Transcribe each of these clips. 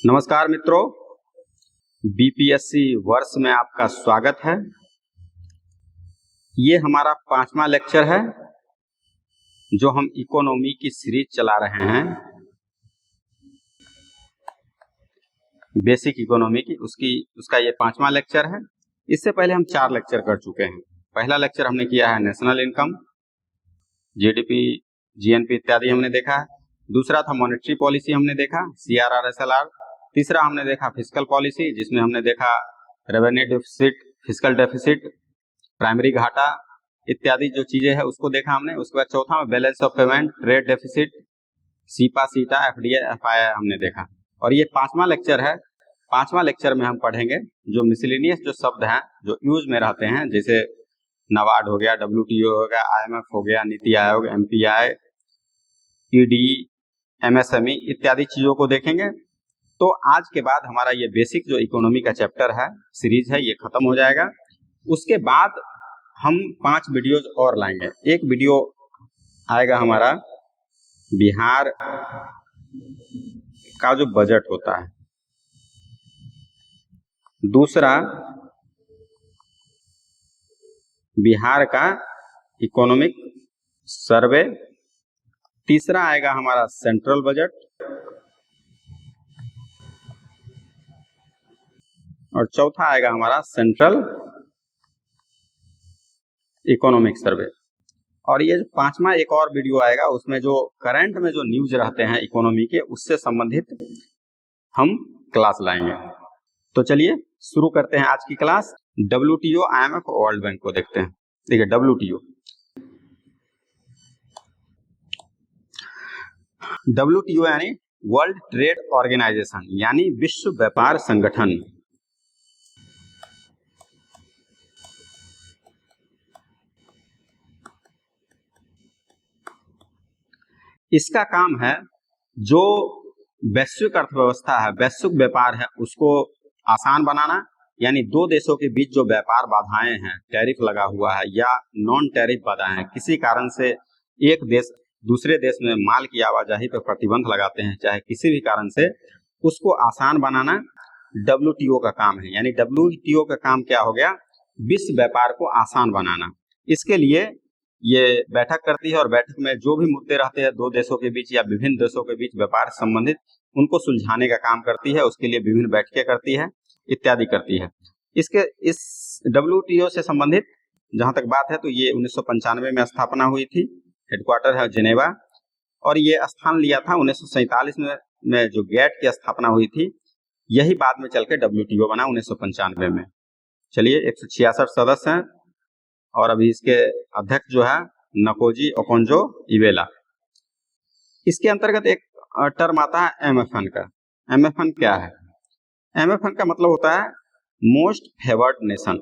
नमस्कार मित्रों, बीपीएससी वर्ष में आपका स्वागत है। ये हमारा 5वां लेक्चर है जो हम इकोनॉमी की सीरीज चला रहे हैं, बेसिक इकोनॉमी की। उसका ये 5वां लेक्चर है। इससे पहले हम 4 लेक्चर कर चुके हैं। पहला लेक्चर हमने किया है नेशनल इनकम, जीडीपी, जीएनपी इत्यादि हमने देखा है। दूसरा था मॉनेटरी पॉलिसी, हमने देखा सीआरआर, एसएलआर। तीसरा हमने देखा फिस्कल पॉलिसी, जिसमें हमने देखा revenue deficit, fiscal deficit, primary घाटा इत्यादि जो चीजें हैं उसको देखा हमने। उसके बाद चौथा में balance of payment, trade deficit, cepa, सीटा, एफडीआई, एफआईआई हमने देखा। और ये 5वां लेक्चर है। 5वां लेक्चर में हम पढ़ेंगे जो मिसलेनियस जो शब्द हैं जो यूज में रहते हैं, जैसे नाबार्ड हो गया, डब्ल्यूटीओ हो गया, आईएमएफ हो गया, NITI Aayog, MPI, ED, MSME इत्यादि चीजों को देखेंगे। तो आज के बाद हमारा ये बेसिक जो इकोनॉमी का चैप्टर है, सीरीज है, ये खत्म हो जाएगा। उसके बाद हम 5 वीडियोज और लाएंगे। एक वीडियो आएगा हमारा बिहार का जो बजट होता है, दूसरा बिहार का इकोनॉमिक सर्वे, तीसरा आएगा हमारा सेंट्रल बजट, और चौथा आएगा हमारा सेंट्रल इकोनॉमिक सर्वे। और ये 5वां एक और वीडियो आएगा, उसमें जो करंट में जो न्यूज रहते हैं इकोनॉमी के, उससे संबंधित हम क्लास लाएंगे। तो चलिए शुरू करते हैं आज की क्लास। डब्ल्यूटीओ, आईएमएफ और वर्ल्ड बैंक को देखते हैं। देखिए डब्ल्यूटीओ यानी वर्ल्ड ट्रेड ऑर्गेनाइजेशन, यानी विश्व व्यापार संगठन। इसका काम है जो वैश्विक अर्थव्यवस्था है, वैश्विक व्यापार है, उसको आसान बनाना। यानी दो देशों के बीच जो व्यापार बाधाएं हैं, टैरिफ लगा हुआ है या नॉन टैरिफ बाधाएं हैं, किसी कारण से एक देश दूसरे देश में माल की आवाजाही पर प्रतिबंध लगाते हैं, चाहे किसी भी कारण से, उसको आसान बनाना डब्ल्यूटीओ का काम है। यानी डब्ल्यूटीओ का काम क्या हो गया? विश्व व्यापार को आसान बनाना। इसके लिए ये बैठक करती है और बैठक में जो भी मुद्दे रहते हैं दो देशों के बीच या विभिन्न देशों के बीच व्यापार संबंधित, उनको सुलझाने का काम करती है। उसके लिए विभिन्न बैठकें करती है, इत्यादि करती है। इस डब्ल्यूटीओ से संबंधित जहां तक बात है तो ये 1995 में स्थापना हुई थी। हेडक्वार्टर है जिनेवा, और ये स्थान लिया था 1947 में जो गैट की स्थापना हुई थी, यही बाद में चल के डब्ल्यूटीओ बना 1995 में। चलिए, 166 सदस्य हैं और अभी इसके अध्यक्ष जो है नकोजी ओकोंजो-इवेला। इसके अंतर्गत एक टर्म आता है एमएफएन का। एमएफएन क्या है? एमएफएन का मतलब होता है मोस्ट फेवर्ड नेशन।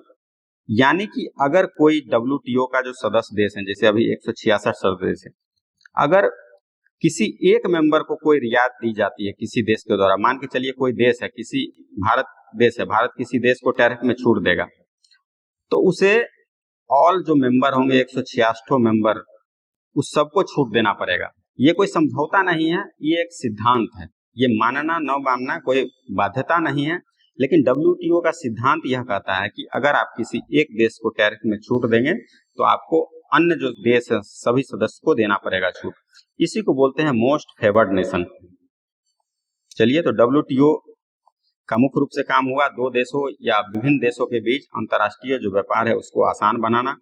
यानी कि अगर कोई डब्ल्यूटीओ का जो सदस्य देश है, जैसे अभी 166 सदस्य देश है, अगर किसी एक मेंबर को कोई रियायत दी जाती है किसी देश के द्वारा, मान के चलिए कोई देश है, किसी भारत देश है, भारत किसी देश को टैरिफ में छूट देगा, तो उसे ऑल जो मेंबर होंगे 166 मेंबर, उस सबको छूट देना पड़ेगा। ये कोई समझौता नहीं है, ये एक सिद्धांत है। ये मानना न मानना कोई बाध्यता नहीं है, लेकिन डब्ल्यूटीओ का सिद्धांत यह कहता है कि अगर आप किसी एक देश को टैरिफ में छूट देंगे तो आपको अन्य जो देश है सभी सदस्य को देना पड़ेगा छूट। इसी को बोलते हैं मोस्ट फेवर्ड नेशन। चलिए, तो डब्ल्यूटीओ का मुख्य रूप से काम हुआ दो देशों या विभिन्न देशों के बीच अंतर्राष्ट्रीय जो व्यापार है उसको आसान बनाना,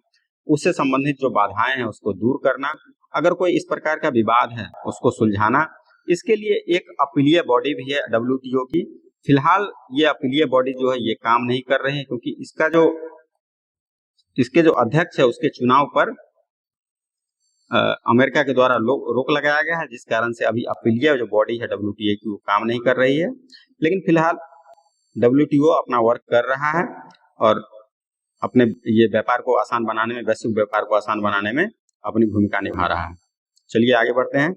उससे संबंधित जो बाधाएं हैं उसको दूर करना, अगर कोई इस प्रकार का विवाद है उसको सुलझाना। इसके लिए एक अपीलीय बॉडी भी है डब्ल्यूटीओ की। फिलहाल ये अपीलीय बॉडी जो है ये काम नहीं कर रहे हैं, क्योंकि इसके जो अध्यक्ष है उसके चुनाव पर अमेरिका के द्वारा रोक लगाया गया है, जिस कारण से अभी अपीलीय जो बॉडी है डब्ल्यूटीओ की वो काम नहीं कर रही है। लेकिन फिलहाल डब्ल्यूटीओ अपना वर्क कर रहा है और अपने ये व्यापार को आसान बनाने में, वैश्विक व्यापार को आसान बनाने में अपनी भूमिका निभा रहा है। चलिए आगे बढ़ते हैं।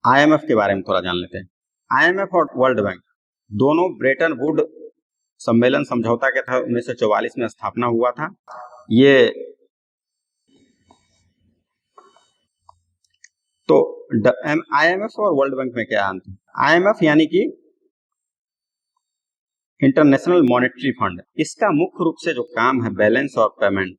आईएमएफ के बारे में थोड़ा जान लेते हैं। आईएमएफ और वर्ल्ड बैंक दोनों ब्रेटन वुड सम्मेलन समझौता के तहत 1944 में स्थापना हुआ था। ये तो आईएमएफ और वर्ल्ड बैंक में क्या अंतर? आईएमएफ यानी कि इंटरनेशनल मॉनेटरी फंड, इसका मुख्य रूप से जो काम है बैलेंस ऑफ पेमेंट,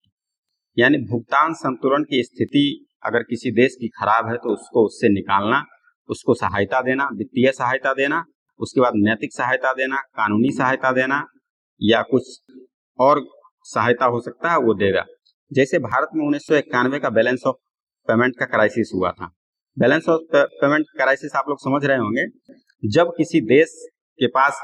यानी भुगतान संतुलन की स्थिति अगर किसी देश की खराब है तो उसको उससे निकालना, उसको सहायता देना, वित्तीय सहायता देना, उसके बाद नैतिक सहायता देना, कानूनी सहायता देना या कुछ और सहायता हो सकता है वो देगा। जैसे भारत में 1991 का बैलेंस ऑफ पेमेंट का क्राइसिस हुआ था। बैलेंस ऑफ पेमेंट क्राइसिस आप लोग समझ रहे होंगे, जब किसी देश के पास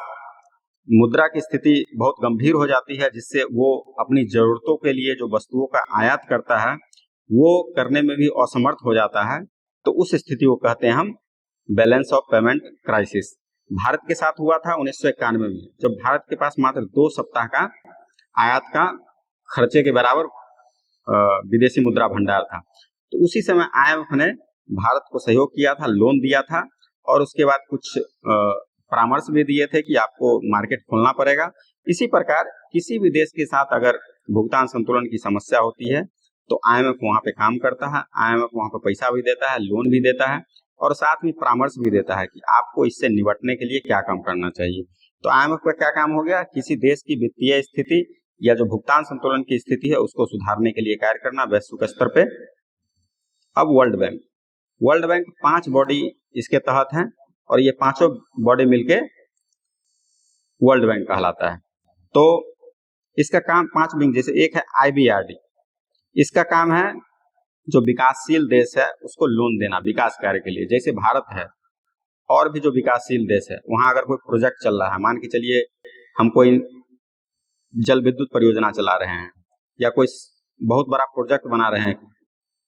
मुद्रा की स्थिति बहुत गंभीर हो जाती है जिससे वो अपनी जरूरतों के लिए जो वस्तुओं का आयात करता है वो करने में भी असमर्थ हो जाता है, तो उस स्थिति को कहते हैं हम balance of payment crisis. Bharat के साथ हुआ था 1991 में, जब भारत के पास मात्र 2 सप्ताह का आयात का खर्चे के बराबर विदेशी मुद्रा भंडार था। तो उसी समय IMF ने भारत को सहयोग किया था, लोन दिया था और उसके बाद कुछ परामर्श भी दिए थे कि आपको मार्केट खोलना पड़ेगा। इसी प्रकार किसी भी देश के साथ अगर भुगतान संतुलन की समस्या होती है तो IMF वहाँ पे काम करता है, IMF वहाँ पे पैसा भी देता है, लोन भी देता है और साथ में परामर्श भी देता है कि आपको इससे निपटने के लिए क्या काम करना चाहिए। तो IMF का क्या काम हो गया, किसी देश की वित्तीय स्थिति या जो भुगतान संतुलन की स्थिति है उसको सुधारने के लिए कार्य करना वैश्विक स्तर पे। अब वर्ल्ड बैंक 5 बॉडी इसके तहत हैं और ये पांचों बॉडी मिलके वर्ल्ड बैंक कहलाता है। तो इसका काम 5 विंग, जैसे एक है IBRD, इसका काम है जो विकासशील देश है उसको लोन देना विकास कार्य के लिए। जैसे भारत है और भी जो विकासशील देश है वहां अगर कोई प्रोजेक्ट चल रहा है, मान के चलिए हम कोई जल विद्युत परियोजना चला रहे हैं या कोई बहुत बड़ा प्रोजेक्ट बना रहे हैं,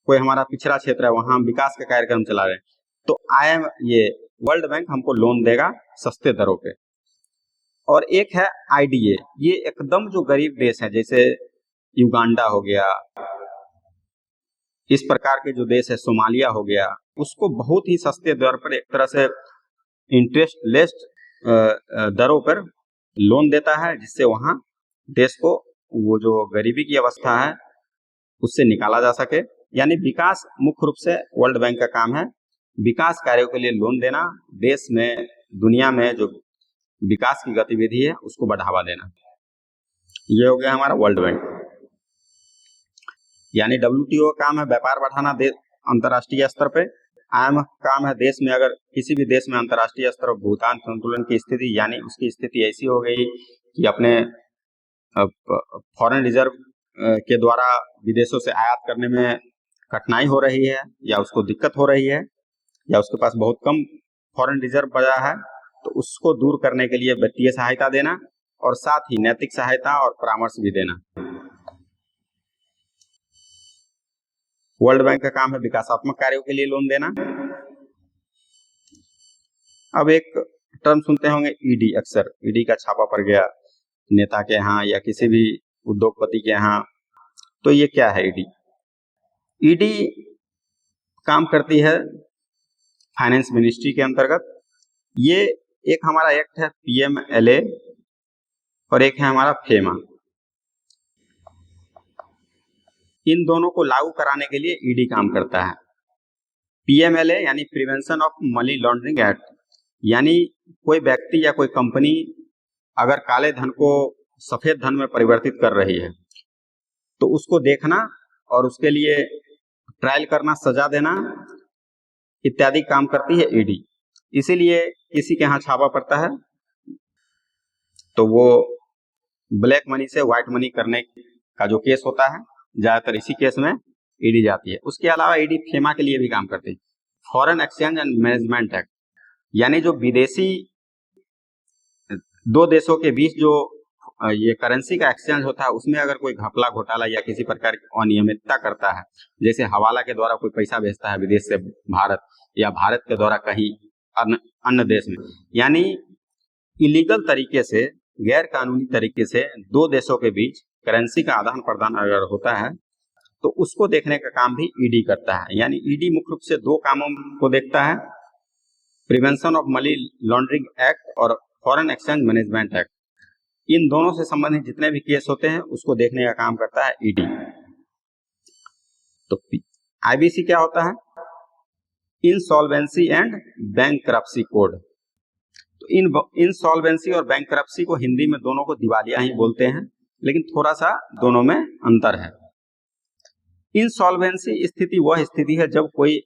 कोई हमारा पिछड़ा क्षेत्र है वहां हम विकास का कार्यक्रम चला रहे हैं, तो ये वर्ल्ड बैंक हमको लोन देगा सस्ते दरों पे। और एक है IDA, ये एकदम जो गरीब देश है जैसे युगांडा हो गया, इस प्रकार के जो देश है, सोमालिया हो गया, उसको बहुत ही सस्ते दर पर एक तरह से इंटरेस्ट लेस दरों पर लोन देता है जिससे वहां देश को वो जो गरीबी की अवस्था है उससे निकाला जा सके। यानी विकास मुख्य रूप से वर्ल्ड बैंक का काम है, विकास कार्यों के लिए लोन देना, देश में दुनिया में जो विकास की गतिविधि है उसको बढ़ावा देना। ये हो गया हमारा वर्ल्ड बैंक। यानी WTO का काम है व्यापार बढ़ाना अंतर्राष्ट्रीय स्तर पे। IMF काम है देश में अगर किसी भी देश में अंतर्राष्ट्रीय स्तर पर भुगतान संतुलन की स्थिति यानी उसकी स्थिति ऐसी हो गई कि अपने फॉरेन रिजर्व के द्वारा विदेशों से आयात करने में कठिनाई हो रही है या उसको दिक्कत हो रही है या उसके पास बहुत कम फॉरेन रिजर्व बचा है, तो उसको दूर करने के लिए वित्तीय सहायता देना और साथ ही नैतिक सहायता और परामर्श भी देना। वर्ल्ड बैंक का काम है विकासात्मक कार्यों के लिए लोन देना। अब एक टर्म सुनते होंगे ED, अक्सर ED का छापा पड़ गया नेता के यहाँ या किसी भी उद्योगपति के यहाँ, तो ये क्या है ED काम करती है फाइनेंस मिनिस्ट्री के अंतर्गत। ये एक हमारा एक्ट है PMLA और एक है हमारा FEMA। इन दोनों को लागू कराने के लिए ED काम करता है। PMLA यानी prevention of money laundering act, यानी कोई व्यक्ति या कोई कंपनी अगर काले धन को सफेद धन में परिवर्तित कर रही है तो उसको देखना और उसके लिए ट्रायल करना, सजा देना इत्यादि काम करती है ED। इसीलिए किसी के यहाँ छापा पड़ता है तो वो ब्लैक मनी से व्हाइट मनी करने का जो केस होता है ज्यादातर इसी केस में ED जाती है। उसके अलावा ED FEMA के लिए भी काम करती है, foreign exchange and management act, यानी जो विदेशी दो देशों के बीच जो ये करेंसी का एक्सचेंज होता है उसमें अगर कोई घपला घोटाला या किसी प्रकार की अनियमितता करता है, जैसे हवाला के द्वारा कोई पैसा भेजता है विदेश से भारत या भारत के द्वारा कहीं अन्य देश में, यानी इलीगल तरीके से, गैर कानूनी तरीके से दो देशों के बीच करेंसी का आदान प्रदान अगर होता है तो उसको देखने का काम भी ED करता है। यानी ED मुख्य रूप से 2 कामों को देखता है, prevention of money laundering act और फॉरेन एक्सचेंज मैनेजमेंट एक्ट। इन दोनों से संबंधित जितने भी केस होते हैं उसको देखने का काम करता है ED। तो IBC क्या होता है, इंसॉल्वेंसी एंड बैंक्रप्सी कोड। तो इंसॉल्वेंसी और बैंकरप्सी को हिंदी में दोनों को दिवालिया ही बोलते हैं, लेकिन थोड़ा सा दोनों में अंतर है। इंसॉल्वेंसी स्थिति वह स्थिति है जब कोई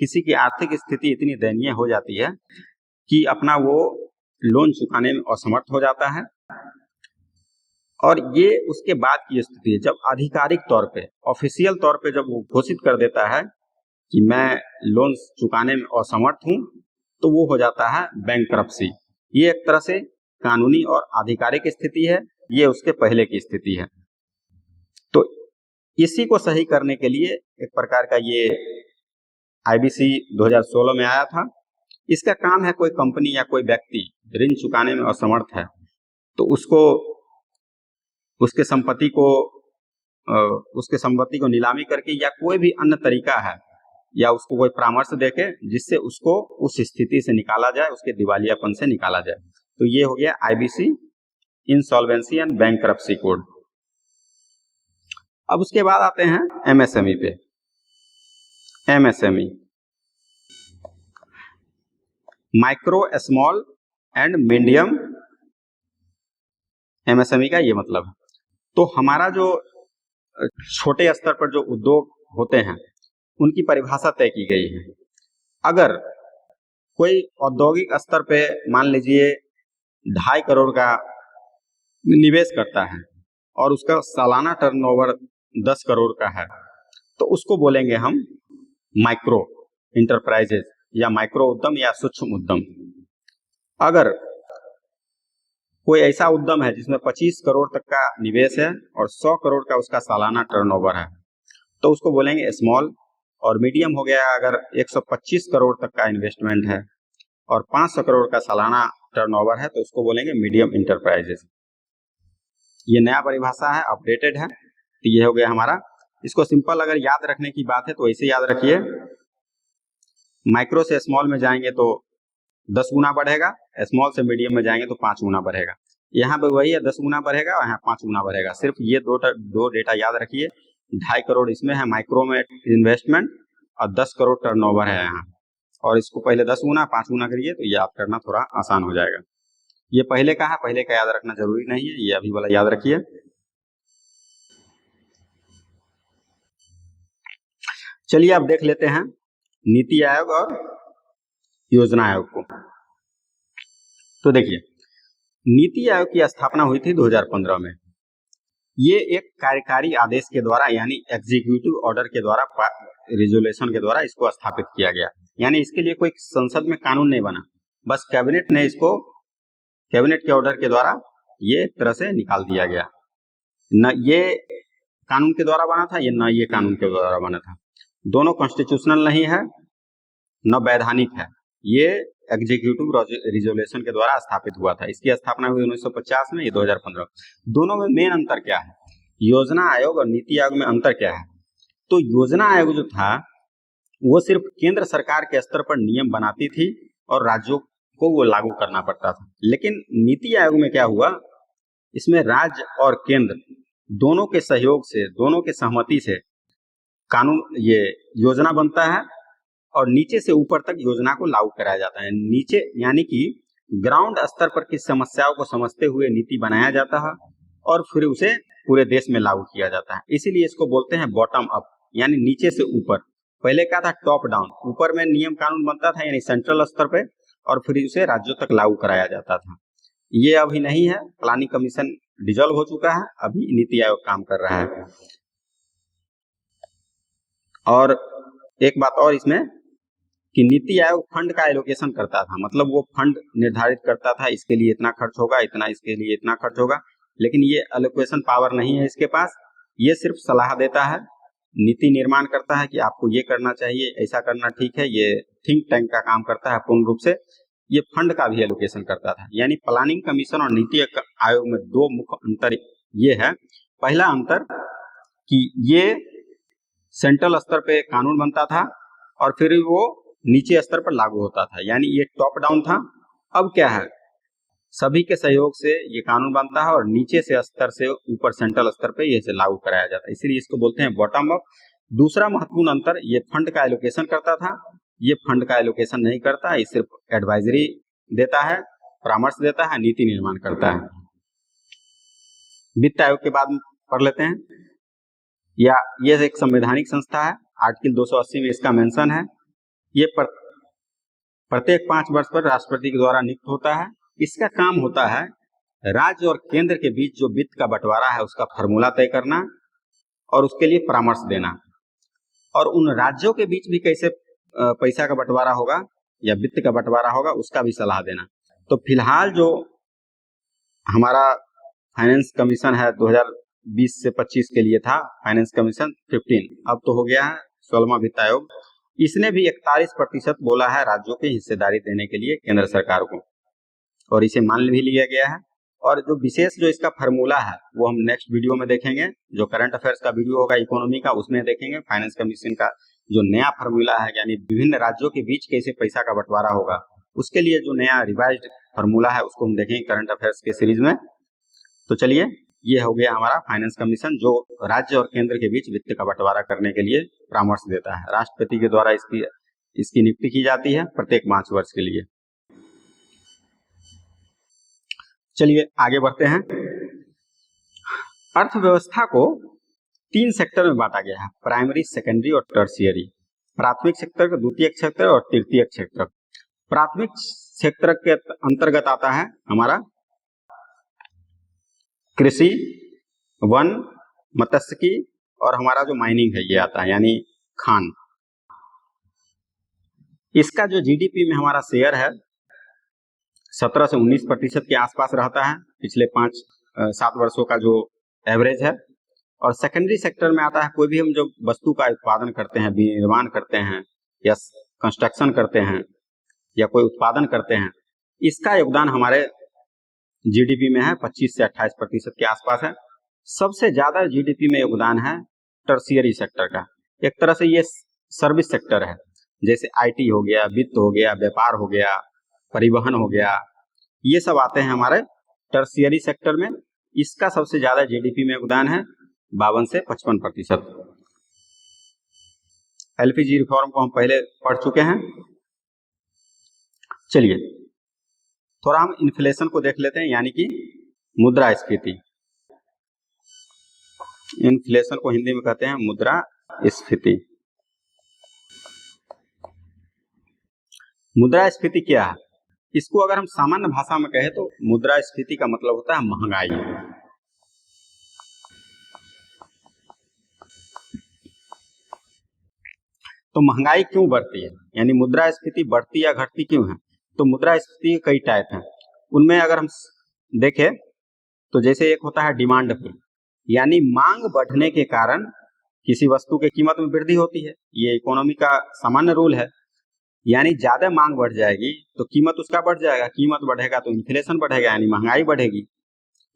किसी की आर्थिक स्थिति इतनी दयनीय हो जाती है कि अपना वो लोन चुकाने में असमर्थ हो जाता है, और ये उसके बाद की स्थिति है जब आधिकारिक तौर पे, ऑफिशियल तौर पे जब वो घोषित कर देता है कि मैं लोन चुकाने में असमर्थ हूं, तो वो हो जाता है बैंकरप्सी। ये एक तरह से कानूनी और आधिकारिक स्थिति है, ये उसके पहले की स्थिति है। तो इसी को सही करने के लिए एक प्रकार का ये आईबीसी 2016 में आया था। इसका काम है कोई कंपनी या कोई व्यक्ति ऋण चुकाने में असमर्थ है तो उसको उसके संपत्ति को नीलामी करके या कोई भी अन्य तरीका है या उसको कोई परामर्श देके जिससे उसको उस स्थिति से निकाला जाए, उसके दिवालियापन से निकाला जाए। तो ये हो गया IBC insolvency and bankruptcy code. अब उसके बाद आते हैं एमएसएमई पे। MSME micro small and medium, MSME का ये मतलब है। तो हमारा जो छोटे स्तर पर जो उद्योग होते हैं उनकी परिभाषा तय की गई है। अगर कोई औद्योगिक स्तर पे मान लीजिए 2.5 करोड़ का निवेश करता है और उसका सालाना टर्नओवर 10 करोड़ का है, तो उसको बोलेंगे हम माइक्रो इंटरप्राइजेज या माइक्रो उद्यम या सूक्ष्म उद्यम। अगर कोई ऐसा उद्यम है जिसमें 25 करोड़ तक का निवेश है और 100 करोड़ का उसका सालाना टर्नओवर है, तो उसको बोलेंगे स्मॉल। और मीडियम हो गया अगर 125 करोड़ तक का इन्वेस्टमेंट है और 500 करोड़ का सालाना टर्नओवर है, तो उसको बोलेंगे मीडियम इंटरप्राइजेस। ये नया परिभाषा है, अपडेटेड है। तो ये हो गया हमारा। इसको सिंपल अगर याद रखने की बात है तो ऐसे याद रखिए, माइक्रो से स्मॉल में जाएंगे तो 10 गुना बढ़ेगा, स्मॉल से मीडियम में जाएंगे तो 5 गुना बढ़ेगा। यहाँ पे वही है, 10 गुना बढ़ेगा और यहाँ 5 गुना बढ़ेगा। सिर्फ ये दो डेटा याद रखिए। 2.5 करोड़ इसमें है माइक्रो में इन्वेस्टमेंट और 10 करोड़ टर्नओवर है यहाँ, और इसको पहले 10 गुना 5 गुना करिए तो याद करना थोड़ा आसान हो जाएगा। ये पहले का है, पहले का याद रखना जरूरी नहीं है, ये अभी वाला याद रखिए। चलिए अब देख लेते हैं नीति आयोग और योजना आयोग को। तो देखिए, नीति आयोग की स्थापना हुई थी 2015 में। ये एक कार्यकारी आदेश के द्वारा यानी एग्जीक्यूटिव ऑर्डर के द्वारा, रिजोल्यूशन के द्वारा इसको स्थापित किया गया। यानी इसके लिए कोई संसद में कानून नहीं बना, बस कैबिनेट ने इसको, कैबिनेट के ऑर्डर के द्वारा ये एक तरह से निकाल दिया गया। न ये कानून के द्वारा बना था, न ये कानून के द्वारा बना था। दोनों कॉन्स्टिट्यूशनल नहीं है, न वैधानिक है। ये एग्जीक्यूटिव रिजोल्यूशन के द्वारा स्थापित हुआ था। इसकी स्थापना हुई 1950 में, ये 2015। दोनों में मेन अंतर क्या है? योजना आयोग और नीति आयोग में अंतर क्या है? तो योजना आयोग जो था वो सिर्फ केंद्र सरकार के स्तर पर नियम बनाती थी और राज्यों को वो लागू करना पड़ता था। लेकिन नीति आयोग में क्या हुआ, इसमें राज्य और केंद्र दोनों के सहयोग से, दोनों के सहमति से कानून, ये योजना बनता है और नीचे से ऊपर तक योजना को लागू कराया जाता है। नीचे यानी कि ग्राउंड स्तर पर की समस्याओं को समझते हुए नीति बनाया जाता है और फिर उसे पूरे देश में लागू किया जाता है। इसीलिए इसको बोलते हैं बॉटम अप, यानी नीचे से ऊपर। पहले क्या था, टॉप डाउन, ऊपर में नियम कानून बनता था यानी सेंट्रल स्तर पे, और फिर उसे राज्यों तक लागू कराया जाता था। ये अभी नहीं है, प्लानिंग कमीशन डिसॉल्व हो चुका है, अभी नीति आयोग काम कर रहा है। और एक बात और इसमें कि नीति आयोग फंड का एलोकेशन करता था, मतलब वो फंड निर्धारित करता था, इसके लिए इतना खर्च होगा, इतना इसके लिए इतना खर्च होगा। लेकिन ये एलोकेशन पावर नहीं है इसके पास। ये सिर्फ सलाह देता है, नीति निर्माण करता है कि आपको ये करना चाहिए, ऐसा करना ठीक है। ये थिंक टैंक का काम करता है पूर्ण रूप से। ये फंड का भी एलोकेशन करता था। यानी प्लानिंग कमीशन और नीति आयोग में दो मुख्य अंतर ये है। पहला अंतर कि ये सेंट्रल स्तर पे कानून बनता था और फिर वो नीचे स्तर पर लागू होता था, यानी ये टॉप डाउन था। अब क्या है, सभी के सहयोग से ये कानून बनता है और नीचे से स्तर से ऊपर सेंट्रल स्तर पे ये से लागू कराया जाता है, इसीलिए इसको बोलते हैं बॉटम अप। दूसरा महत्वपूर्ण अंतर, ये फंड का एलोकेशन करता था, ये फंड का एलोकेशन नहीं करता, ये सिर्फ एडवाइजरी देता है परामर्श देता है, नीति निर्माण करता है। वित्त आयोग के बाद पढ़ लेते हैं, या ये एक संवैधानिक संस्था है, आर्टिकल 280 में इसका मेंशन है। ये प्रत्येक 5 वर्ष पर राष्ट्रपति के द्वारा नियुक्त होता है। इसका काम होता है राज्य और केंद्र के बीच जो वित्त का बंटवारा है उसका फॉर्मूला तय करना और उसके लिए परामर्श देना, और उन राज्यों के बीच भी कैसे पैसा का बंटवारा होगा या वित्त का बंटवारा होगा उसका भी सलाह देना। तो फिलहाल जो हमारा फाइनेंस कमीशन है 2020 से 25 के लिए था, फाइनेंस कमीशन 15, अब तो हो गया है 16वां वित्त आयोग। इसने भी 41% बोला है राज्यों की हिस्सेदारी देने के लिए केंद्र सरकार को, और इसे मान भी लिया गया है। और जो विशेष जो इसका फार्मूला है वो हम नेक्स्ट वीडियो में देखेंगे, जो करंट अफेयर्स का वीडियो होगा इकोनॉमी का, उसमें देखेंगे फाइनेंस कमीशन का जो नया फार्मूला है, यानी विभिन्न राज्यों के बीच कैसे पैसा का बंटवारा होगा, उसके लिए जो नया रिवाइज्ड फार्मूला है उसको हम देखेंगे करंट अफेयर्स के सीरीज में। तो चलिए, ये हो गया हमारा फाइनेंस कमीशन जो राज्य और केंद्र के बीच वित्त का बंटवारा करने के लिए परामर्श देता है। राष्ट्रपति के द्वारा इसकी नियुक्ति की जाती है प्रत्येक 5 वर्ष के लिए। चलिए आगे बढ़ते हैं। अर्थव्यवस्था को 3 सेक्टर में बांटा गया है, प्राइमरी, सेकेंडरी और टर्शियरी। प्राथमिक सेक्टर, द्वितीयक सेक्टर और तृतीयक सेक्टर। प्राथमिक सेक्टर के अंतर्गत आता है हमारा कृषि, वन, मत्स्यिकी और हमारा जो माइनिंग है ये आता है, यानी खान। इसका जो जीडीपी में हमारा शेयर है 17 से 19% के आसपास रहता है पिछले 5-7 वर्षों का जो एवरेज है। और सेकेंडरी सेक्टर में आता है कोई भी हम जो वस्तु का उत्पादन करते हैं, निर्माण करते हैं या कंस्ट्रक्शन करते हैं या कोई उत्पादन करते हैं, इसका योगदान हमारे जीडीपी में है 25 से 28% के आसपास है। सबसे ज्यादा जीडीपी में योगदान है टर्शियरी सेक्टर का। एक तरह से ये सर्विस सेक्टर है, जैसे आईटी हो गया, वित्त हो गया, व्यापार हो गया, परिवहन हो गया, ये सब आते हैं हमारे टर्शियरी सेक्टर में। इसका सबसे ज्यादा जीडीपी में योगदान है 52 से 55%। एलपीजी रिफॉर्म को हम पहले पढ़ चुके हैं। चलिए थोड़ा हम इन्फ्लेशन को देख लेते हैं, यानी कि मुद्रास्फीति। इन्फ्लेशन को हिंदी में कहते हैं मुद्रास्फीति। मुद्रास्फीति क्या है? इसको अगर हम सामान्य भाषा में कहें तो मुद्रास्फीति का मतलब होता है महंगाई। तो महंगाई क्यों बढ़ती है, यानी मुद्रास्फीति बढ़ती या घटती क्यों है? तो मुद्रास्फीति के कई टाइप हैं। उनमें अगर हम देखें तो जैसे एक होता है डिमांड पुल, यानी मांग बढ़ने के कारण किसी वस्तु के कीमत में वृद्धि होती है। ये इकोनॉमी का सामान्य रूल है, यानी ज्यादा मांग बढ़ जाएगी तो कीमत उसका बढ़ जाएगा, कीमत बढ़ेगा तो इन्फ्लेशन बढ़ेगा, यानी महंगाई बढ़ेगी।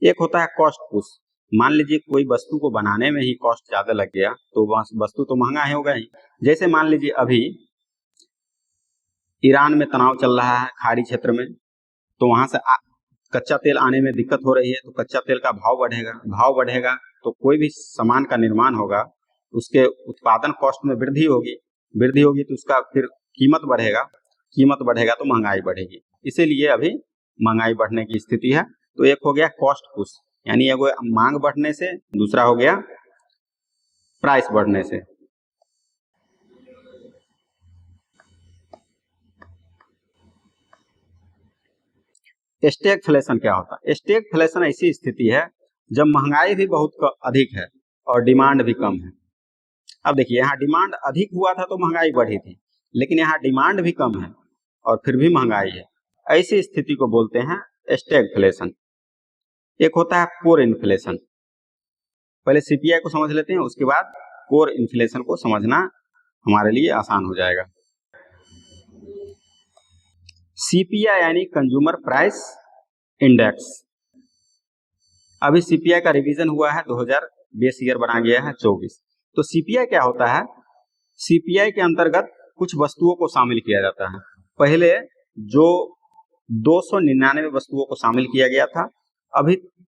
एक होता है कॉस्ट पुश, मान लीजिए कोई वस्तु को बनाने में ही कॉस्ट ज्यादा लग गया तो वस्तु तो महंगा होगा ही। जैसे मान लीजिए अभी ईरान में तनाव चल रहा है खाड़ी क्षेत्र में, तो वहां से कच्चा तेल आने में दिक्कत हो रही है, तो कच्चा तेल का भाव बढ़ेगा तो कोई भी सामान का निर्माण होगा उसके उत्पादन कॉस्ट में वृद्धि होगी तो उसका फिर कीमत बढ़ेगा तो महंगाई बढ़ेगी। इसीलिए अभी महंगाई बढ़ने की स्थिति है। तो एक हो गया कॉस्ट पुश, यानी एगो मांग बढ़ने से, दूसरा हो गया प्राइस बढ़ने से। स्टैगफ्लेशन क्या होता है? स्टैगफ्लेशन ऐसी स्थिति है जब महंगाई भी बहुत अधिक है और डिमांड भी कम है। अब देखिए यहाँ डिमांड अधिक हुआ था तो महंगाई बढ़ी थी, लेकिन यहाँ डिमांड भी कम है और फिर भी महंगाई है। ऐसी स्थिति को बोलते हैं स्टैगफ्लेशन। एक होता है कोर इन्फ्लेशन। पहले सीपीआई को समझ लेते हैं, उसके बाद कोर इन्फ्लेशन को समझना हमारे लिए आसान हो जाएगा। सीपीआई यानी कंज्यूमर प्राइस इंडेक्स। अभी सीपीआई का रिवीजन हुआ है 2020 ईयर बना गया है 24। तो सीपीआई क्या होता है? सीपीआई के अंतर्गत कुछ वस्तुओं को शामिल किया जाता है। पहले जो 299 वस्तुओं को शामिल किया गया था, अभी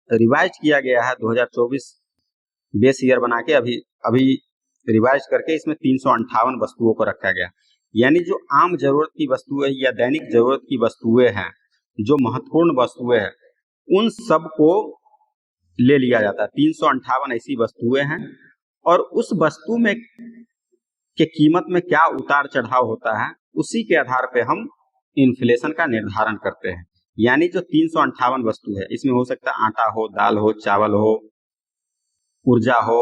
रिवाइज किया गया है 2024 बेस ईयर बना के, अभी रिवाइज करके इसमें 358 वस्तुओं को रखा गया। यानी जो आम जरूरत की वस्तुएं या दैनिक जरूरत की वस्तुएं हैं जो महत्वपूर्ण वस्तुएं हैं उन सब को ले लिया जाता है। 358 ऐसी वस्तुएं हैं और उस वस्तु में के कीमत में क्या उतार चढ़ाव होता है उसी के आधार पे हम इन्फ्लेशन का निर्धारण करते हैं। यानी जो 358 वस्तु है इसमें हो सकता है आटा हो, दाल हो, चावल हो, ऊर्जा हो,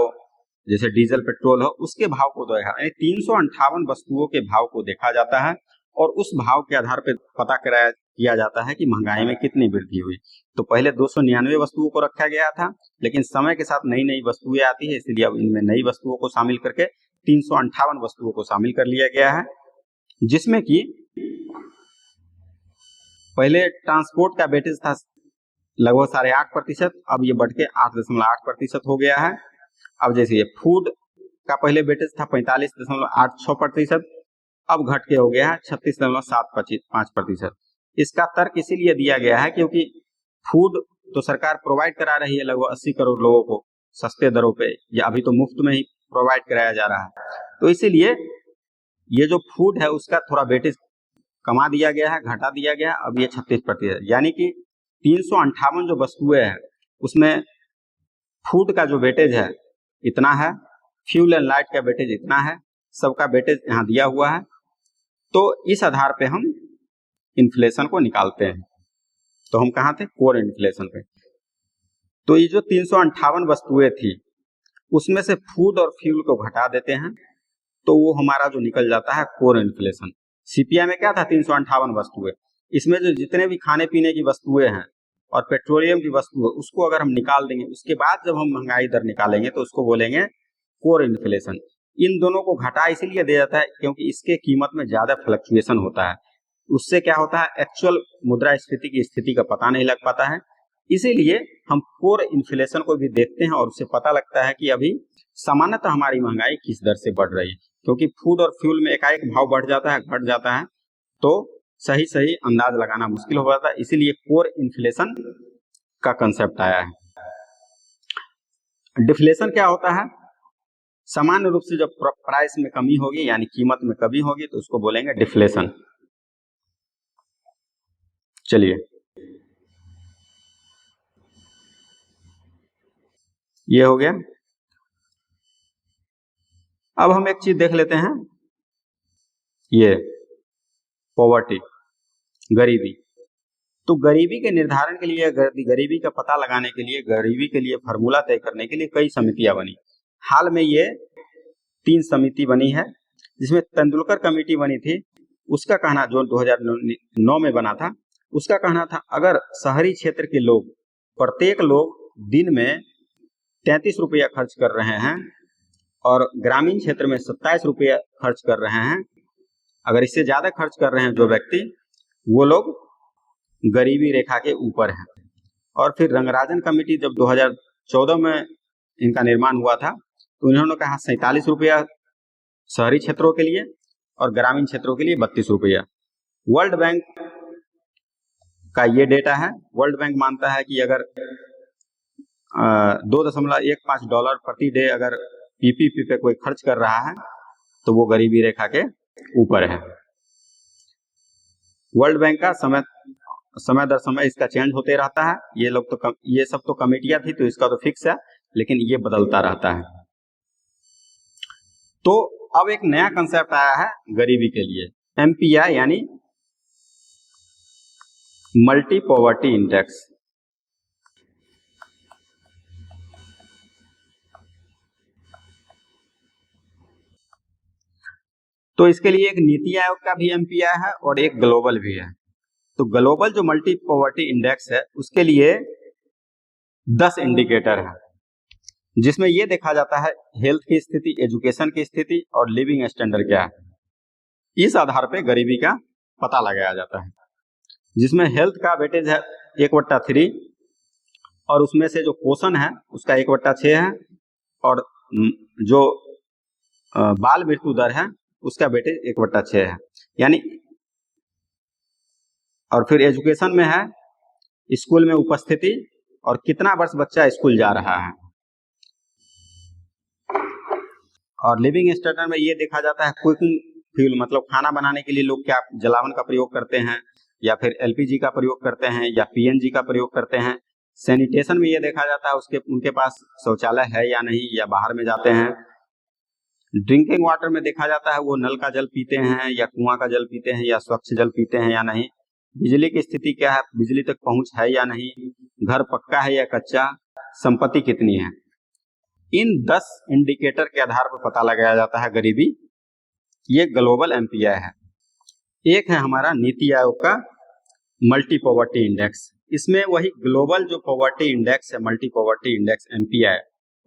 जैसे डीजल पेट्रोल हो, उसके भाव को देखा, 358 वस्तुओं के भाव को देखा जाता है और उस भाव के आधार पर पता किया जाता है कि महंगाई में कितनी वृद्धि हुई। तो पहले 299 वस्तुओं को रखा गया था, लेकिन समय के साथ नई नई वस्तुएं आती है, इसलिए अब इनमें नई वस्तुओं को शामिल करके 358 वस्तुओं को शामिल कर लिया गया है। जिसमें कि पहले ट्रांसपोर्ट का वेटेज था लगभग 8.5%, अब ये बढ़ के 8.8% हो गया है। अब जैसे ये फूड का पहले वेटेज था 45.86%, अब घट के हो गया है 36.75%। इसका तर्क इसीलिए दिया गया है क्योंकि फूड तो सरकार प्रोवाइड करा रही है लगभग 80 करोड़ लोगों को सस्ते दरों पे, या अभी तो मुफ्त में ही प्रोवाइड कराया जा रहा है, तो इसीलिए ये जो फूड है उसका थोड़ा वेटेज कमा दिया गया है, घटा दिया गया, अब ये 36%। यानी कि 358 जो वस्तुएं हैं उसमें फूड का जो वेटेज है इतना है, फ्यूल एंड लाइट का वेटेज इतना है, सबका वेटेज यहाँ दिया हुआ है। तो इस आधार पे हम इन्फ्लेशन को निकालते हैं। तो हम कहाँ थे? कोर इन्फ्लेशन पे। तो ये जो 358 वस्तुएं थी उसमें से फूड और फ्यूल को घटा देते हैं तो वो हमारा जो निकल जाता है कोर इन्फ्लेशन। सीपीआई में क्या था? 358 वस्तुएं, इसमें जो जितने भी खाने पीने की वस्तुएं हैं और पेट्रोलियम की वस्तु है उसको अगर हम निकाल देंगे, उसके बाद जब हम महंगाई दर निकालेंगे तो उसको बोलेंगे कोर इन्फ्लेशन। इन दोनों को घटा इसीलिए दिया जाता है क्योंकि इसके कीमत में ज्यादा फ्लक्चुएशन होता है। उससे क्या होता है? एक्चुअल मुद्रास्फीति की स्थिति का पता नहीं लग पाता है, इसीलिए हम कोर इन्फ्लेशन को भी देखते हैं और उससे पता लगता है कि अभी सामान्यतः हमारी महंगाई किस दर से बढ़ रही है। क्योंकि फूड और फ्यूल में एकाएक भाव बढ़ जाता है, घट जाता है, तो सही सही अंदाज लगाना मुश्किल हो जाता है, इसीलिए कोर इन्फ्लेशन का कंसेप्ट आया है। डिफ्लेशन क्या होता है? सामान्य रूप से जब प्राइस में कमी होगी यानी कीमत में कमी होगी तो उसको बोलेंगे डिफ्लेशन। चलिए ये हो गया। अब हम एक चीज देख लेते हैं, ये पॉवर्टी, गरीबी। तो गरीबी के निर्धारण के लिए, गरीबी का पता लगाने के लिए, गरीबी के लिए फार्मूला तय करने के लिए कई समितियां बनी। हाल में ये 3 समिति बनी है, जिसमें तेंदुलकर कमेटी बनी थी। उसका कहना, जो 2009 में बना था, उसका कहना था अगर शहरी क्षेत्र के लोग, प्रत्येक लोग दिन में 33 रुपया खर्च कर रहे हैं और ग्रामीण क्षेत्र में 27 रुपया खर्च कर रहे हैं, अगर इससे ज्यादा खर्च कर रहे हैं जो व्यक्ति, वो लोग गरीबी रेखा के ऊपर हैं। और फिर रंगराजन कमेटी जब 2014 में इनका निर्माण हुआ था तो इन्होंने कहा 47 रुपया शहरी क्षेत्रों के लिए और ग्रामीण क्षेत्रों के लिए 32 रुपया। वर्ल्ड बैंक का ये डेटा है। वर्ल्ड बैंक मानता है कि अगर $2.15 प्रति डे अगर पीपीपी पे कोई खर्च कर रहा है तो वो गरीबी रेखा के ऊपर है। वर्ल्ड बैंक का समय दर समय इसका चेंज होते रहता है। ये सब तो कमेटियां थी तो इसका तो फिक्स है, लेकिन ये बदलता रहता है। तो अब एक नया कंसेप्ट आया है गरीबी के लिए, एमपीआई यानी मल्टी पॉवर्टी इंडेक्स। तो इसके लिए एक नीति आयोग का भी एमपीआई है और एक ग्लोबल भी है। तो ग्लोबल जो मल्टी पॉवर्टी इंडेक्स है उसके लिए 10 इंडिकेटर है, जिसमें ये देखा जाता है हेल्थ की स्थिति, एजुकेशन की स्थिति और लिविंग स्टैंडर्ड क्या है। इस आधार पे गरीबी का पता लगाया जाता है, जिसमें हेल्थ का वेटेज है 1/3 और उसमें से जो पोषण है उसका 1/6 है और जो बाल मृत्यु दर है उसका वेटेज 1/6 है। यानी, और फिर एजुकेशन में है स्कूल में उपस्थिति और कितना वर्ष बच्चा स्कूल जा रहा है। और लिविंग स्टैंडर्ड में ये देखा जाता है कुकिंग फ्यूल, मतलब खाना बनाने के लिए लोग क्या जलावन का प्रयोग करते हैं या फिर एलपीजी का प्रयोग करते हैं या पीएनजी का प्रयोग करते हैं। सैनिटेशन में ये देखा जाता है उनके पास शौचालय है या नहीं, या बाहर में जाते हैं। ड्रिंकिंग वाटर में देखा जाता है वो नल का जल पीते हैं या कुआं का जल पीते हैं या स्वच्छ जल पीते हैं या नहीं। बिजली की स्थिति क्या है, बिजली तक पहुंच है या नहीं, घर पक्का है या कच्चा, संपत्ति कितनी है। इन 10 इंडिकेटर के आधार पर पता लगाया जाता है गरीबी। ये ग्लोबल एमपीआई है। एक है हमारा नीति आयोग का मल्टी पॉवर्टी इंडेक्स। इसमें वही ग्लोबल जो पॉवर्टी इंडेक्स है, मल्टी पॉवर्टी इंडेक्स एमपीआई,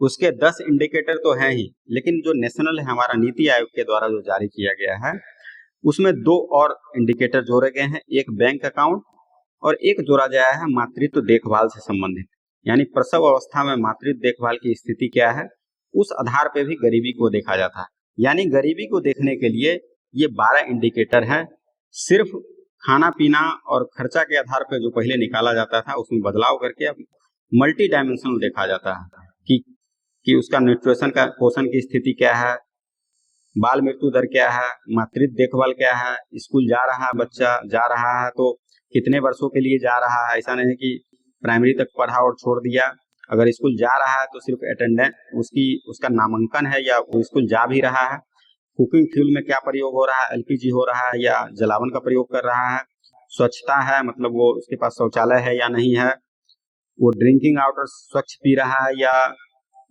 उसके 10 इंडिकेटर तो हैं ही, लेकिन जो नेशनल है हमारा नीति आयोग के द्वारा जो जारी किया गया है, उसमें 2 और इंडिकेटर जोड़े गए हैं। एक बैंक अकाउंट और एक जोड़ा गया है मातृत्व देखभाल से संबंधित, यानी प्रसव अवस्था में मातृत्व देखभाल की स्थिति क्या है, उस आधार पे भी गरीबी को देखा जाता है। यानी गरीबी को देखने के लिए ये 12 इंडिकेटर हैं। सिर्फ खाना पीना और खर्चा के आधार पर जो पहले निकाला जाता था उसमें बदलाव करके अब मल्टी डायमेंशनल देखा जाता है कि उसका न्यूट्रिशन का पोषण की स्थिति क्या है, बाल मृत्यु दर क्या है, मातृत्व देखभाल क्या है, स्कूल जा रहा है बच्चा, जा रहा है तो कितने वर्षों के लिए जा रहा है। ऐसा नहीं है कि प्राइमरी तक पढ़ा और छोड़ दिया। अगर स्कूल जा रहा है तो सिर्फ अटेंडेंस उसका नामांकन है या वो स्कूल जा भी रहा है। कुकिंग फ्यूल में क्या प्रयोग हो रहा है, एलपीजी हो रहा है या जलावन का प्रयोग कर रहा है। स्वच्छता है, मतलब वो उसके पास शौचालय है या नहीं है। वो ड्रिंकिंग वाटर स्वच्छ पी रहा है या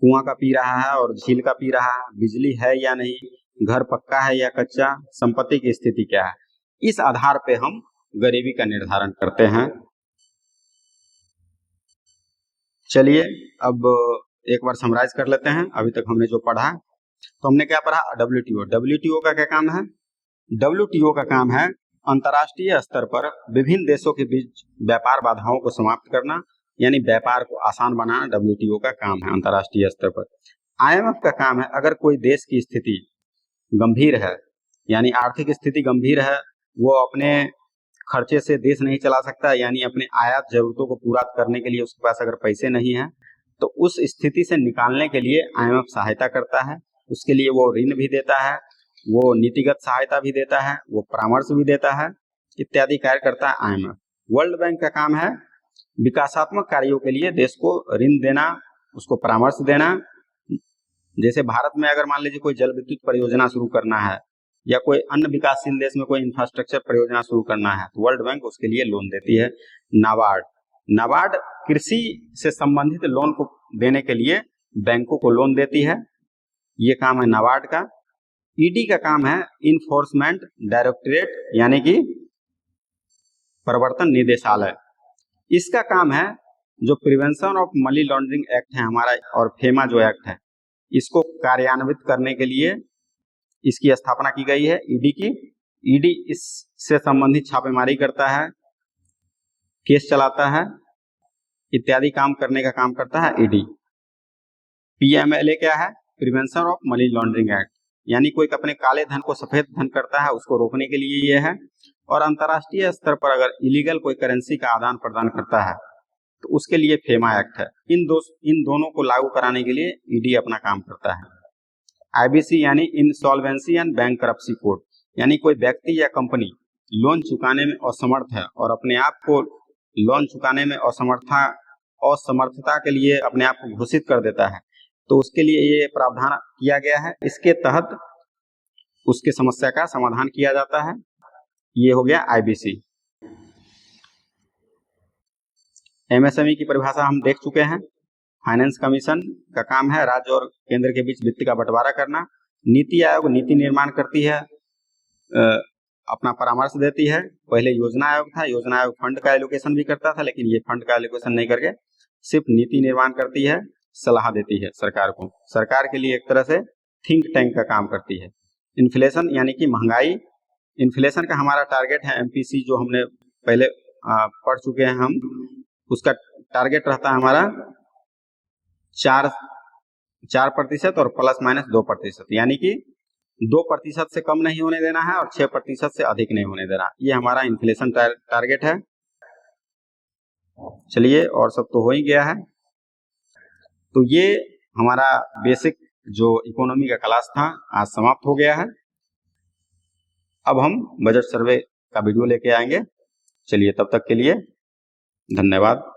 कुआं का पी रहा है और झील का पी रहा है। बिजली है या नहीं, घर पक्का है या कच्चा, संपत्ति की स्थिति क्या है। इस आधार पे हम गरीबी का निर्धारण करते हैं। चलिए अब एक बार समराइज कर लेते हैं अभी तक हमने जो पढ़ा। तो हमने क्या पढ़ा, डब्ल्यूटीओ का क्या काम है। डब्ल्यूटीओ का काम है अंतर्राष्ट्रीय स्तर पर विभिन्न देशों के बीच व्यापार बाधाओं को समाप्त करना, यानी व्यापार को आसान बनाना डब्ल्यूटीओ का काम है अंतर्राष्ट्रीय स्तर पर। आईएमएफ का काम है अगर कोई देश की स्थिति गंभीर है, यानी आर्थिक स्थिति गंभीर है, वो अपने खर्चे से देश नहीं चला सकता, यानी अपने आयात जरूरतों को पूरा करने के लिए उसके पास अगर पैसे नहीं है, तो उस स्थिति से निकालने के लिए आईएमएफ सहायता करता है। उसके लिए वो ऋण भी देता है, वो नीतिगत सहायता भी देता है, वो परामर्श भी देता है, इत्यादि कार्य करता है आईएमएफ। वर्ल्ड बैंक का काम है विकासात्मक कार्यों के लिए देश को ऋण देना, उसको परामर्श देना। जैसे भारत में अगर मान लीजिए कोई जल विद्युत परियोजना शुरू करना है या कोई अन्य विकासशील देश में कोई इंफ्रास्ट्रक्चर परियोजना शुरू करना है, तो वर्ल्ड बैंक उसके लिए लोन देती है। नाबार्ड कृषि से संबंधित लोन को देने के लिए बैंकों को लोन देती है, ये काम है नाबार्ड का। ईडी का काम है इन्फोर्समेंट डायरेक्टरेट, यानी कि प्रवर्तन निदेशालय। इसका काम है जो prevention of money laundering act है हमारा और फेमा जो एक्ट है, इसको कार्यान्वित करने के लिए इसकी स्थापना की गई है ईडी की। ईडी इससे संबंधित छापेमारी करता है, केस चलाता है, इत्यादि काम करने का काम करता है ईडी। पीएमएलए क्या है, prevention of money laundering act, यानी कोई अपने काले धन को सफेद धन करता है उसको रोकने के लिए ये है। और अंतर्राष्ट्रीय स्तर पर अगर इलीगल कोई करेंसी का आदान प्रदान करता है तो उसके लिए फेमा एक्ट है। इन दोनों को लागू कराने के लिए ईडी अपना काम करता है। आईबीसी यानी इंसॉल्वेंसी एंड बैंकरप्सी कोड, यानी कोई व्यक्ति या कंपनी लोन चुकाने में असमर्थ है और अपने आप को लोन चुकाने में असमर्थता के लिए अपने आप को घोषित कर देता है, तो उसके लिए ये प्रावधान किया गया है। इसके तहत उसके समस्या का समाधान किया जाता है। ये हो गया आईबीसी। एमएसएमई की परिभाषा हम देख चुके हैं। फाइनेंस कमीशन का काम है राज्य और केंद्र के बीच वित्त का बंटवारा करना। नीति आयोग नीति निर्माण करती है, अपना परामर्श देती है। पहले योजना आयोग था, योजना आयोग फंड का एलोकेशन भी करता था, लेकिन ये फंड का एलोकेशन नहीं करके सिर्फ नीति निर्माण करती है, सलाह देती है सरकार को। सरकार के लिए एक तरह से थिंक टैंक का काम करती है। इन्फ्लेशन यानी कि महंगाई, इन्फ्लेशन का हमारा टारगेट है एमपीसी, जो हमने पहले पढ़ चुके हैं हम। उसका टारगेट रहता है हमारा 4% और ±2%, यानी कि 2% से कम नहीं होने देना है और 6% से अधिक नहीं होने देना। ये हमारा इन्फ्लेशन टारगेट है। चलिए, और सब तो हो ही गया है। तो ये हमारा बेसिक जो इकोनॉमी का क्लास था आज समाप्त हो गया है। अब हम बजट सर्वे का वीडियो लेके आएंगे। चलिए तब तक के लिए धन्यवाद।